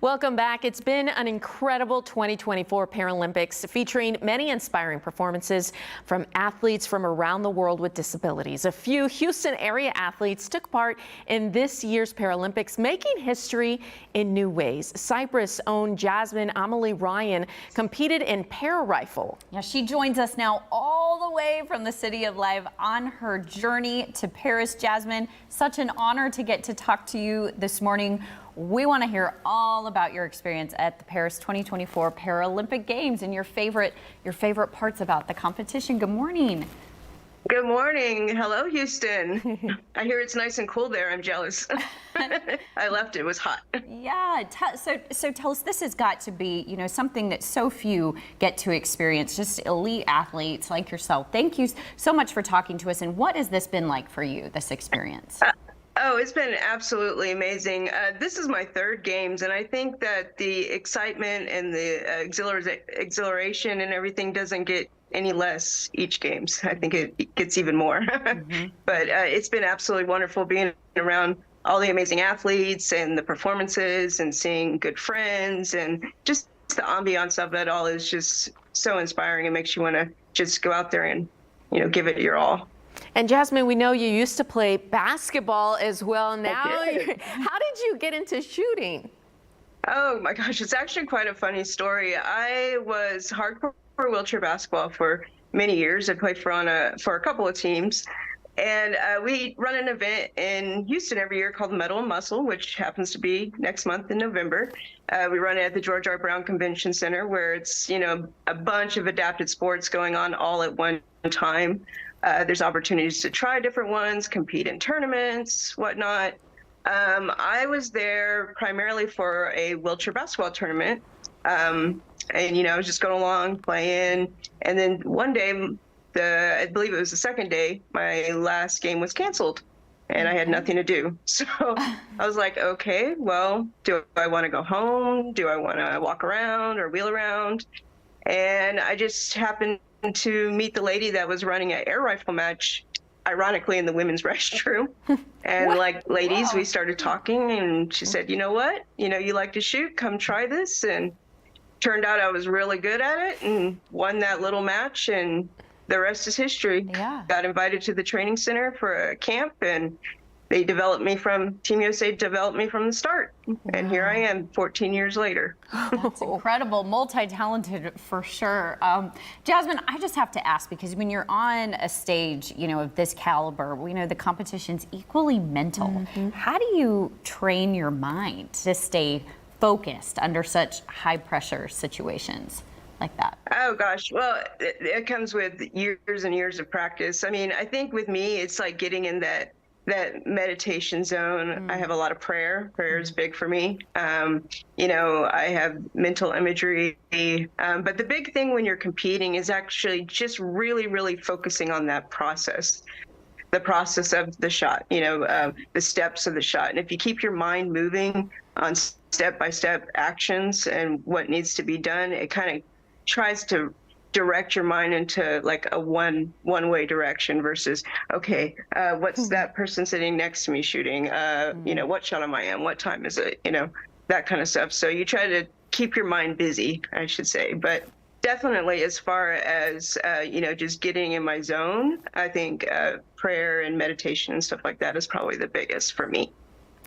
Welcome back. It's been an incredible 2024 Paralympics featuring many inspiring performances from athletes from around the world with disabilities. A few Houston area athletes took part in this year's Paralympics, making history in new ways. Cypress' own Jazmin Almlie-Ryan competed in para-rifle. Yeah, she joins us now all the way from the City of Life on her journey to Paris. Jazmin, such an honor to get to talk to you this morning. We want to hear all about your experience at the Paris 2024 Paralympic Games and your favorite parts about the competition. Good morning. Good morning. Hello, Houston. I hear it's nice and cool there. I'm jealous. I left. It was hot. Yeah. So tell us, this has got to be, something that so few get to experience, just elite athletes like yourself. Thank you so much for talking to us. And what has this been like for you, this experience? Oh, it's been absolutely amazing. This is my third games, and I think that the excitement and the exhilaration and everything doesn't get any less each games. I think it gets even more. But it's been absolutely wonderful being around all the amazing athletes and the performances and seeing good friends, and just the ambiance of it all is just so inspiring. It makes you want to just go out there and, give it your all. And Jazmin, we know you used to play basketball as well. Now, how did you get into shooting? Oh my gosh, it's actually quite a funny story. I was hardcore wheelchair basketball for many years. I played for a couple of teams, and we run an event in Houston every year called Metal and Muscle, which happens to be next month in November. We run it at the George R. Brown Convention Center, where it's a bunch of adapted sports going on all at one time. There's opportunities to try different ones, compete in tournaments, whatnot. I was there primarily for a wheelchair basketball tournament. And, I was just going along, playing. And then one day, I believe it was the second day, my last game was canceled. And I had nothing to do. So I was like, okay, well, do I want to go home? Do I want to walk around or wheel around? And I just happened to meet the lady that was running an air rifle match, ironically in the women's restroom. And ladies, we started talking, and she said, you know what? You like to shoot, come try this. And turned out I was really good at it and won that little match, and the rest is history. Yeah. Got invited to the training center for a camp, and Team USA developed me from the start. Wow. And here I am 14 years later. That's incredible, multi-talented for sure. Jazmin, I just have to ask, because when you're on a stage, of this caliber, we know the competition's equally mental. How do you train your mind to stay focused under such high pressure situations like that? Oh gosh, well, it comes with years and years of practice. I mean, I think with me, it's like getting in that meditation zone. I have a lot of prayer. Prayer is big for me. I have mental imagery. But the big thing when you're competing is actually just really, really focusing on that process. The process of the shot, the steps of the shot. And if you keep your mind moving on step-by-step actions and what needs to be done, it kind of tries to direct your mind into like a one-way direction versus, okay, what's that person sitting next to me shooting? What shot am I in? What time is it? That kind of stuff. So you try to keep your mind busy, I should say. But definitely, as far as, just getting in my zone, I think prayer and meditation and stuff like that is probably the biggest for me.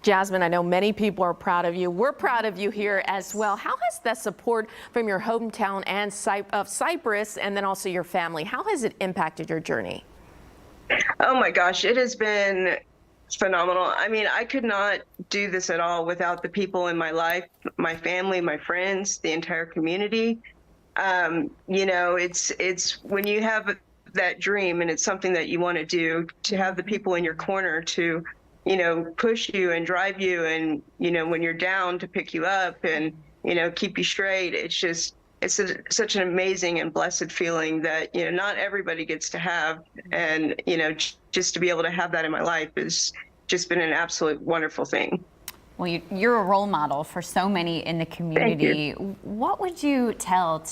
Jazmin, I know many people are proud of you. We're proud of you here as well. How has that support from your hometown and of Cypress, and then also your family, how has it impacted your journey? Oh my gosh, it has been phenomenal. I mean, I could not do this at all without the people in my life, my family, my friends, the entire community. It's when you have that dream and it's something that you want to do, to have the people in your corner to push you and drive you, and, when you're down, to pick you up and, keep you straight. It's such an amazing and blessed feeling that, not everybody gets to have. And, just to be able to have that in my life has just been an absolute wonderful thing. Well, you're a role model for so many in the community. What would you tell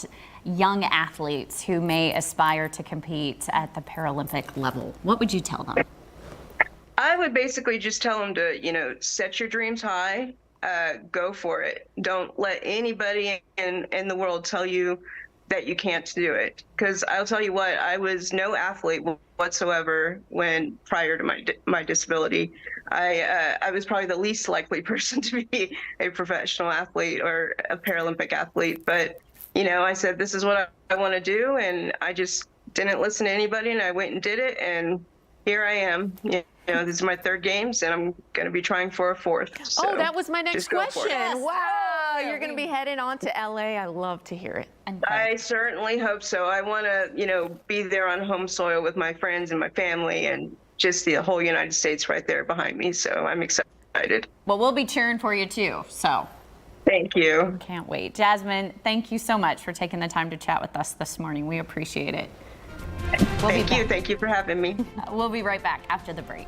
young athletes who may aspire to compete at the Paralympic level? What would you tell them? I would basically just tell them to, set your dreams high, go for it. Don't let anybody in the world tell you that you can't do it. Because I'll tell you what, I was no athlete whatsoever when prior to my disability. I was probably the least likely person to be a professional athlete or a Paralympic athlete. But, you know, I said, this is what I want to do. And I just didn't listen to anybody, and I went and did it. And here I am. You know, this is my third games, and I'm going to be trying for a fourth. So oh, that was my next question. Yes. Wow, you're going to be headed on to LA. I love to hear it. I certainly hope so. I want to, you know, be there on home soil with my friends and my family, and just the whole United States right there behind me. So I'm excited. Well, we'll be cheering for you too. So thank you. Can't wait. Jazmin, thank you so much for taking the time to chat with us this morning. We appreciate it. Thank you. Thank you for having me. We'll be right back after the break.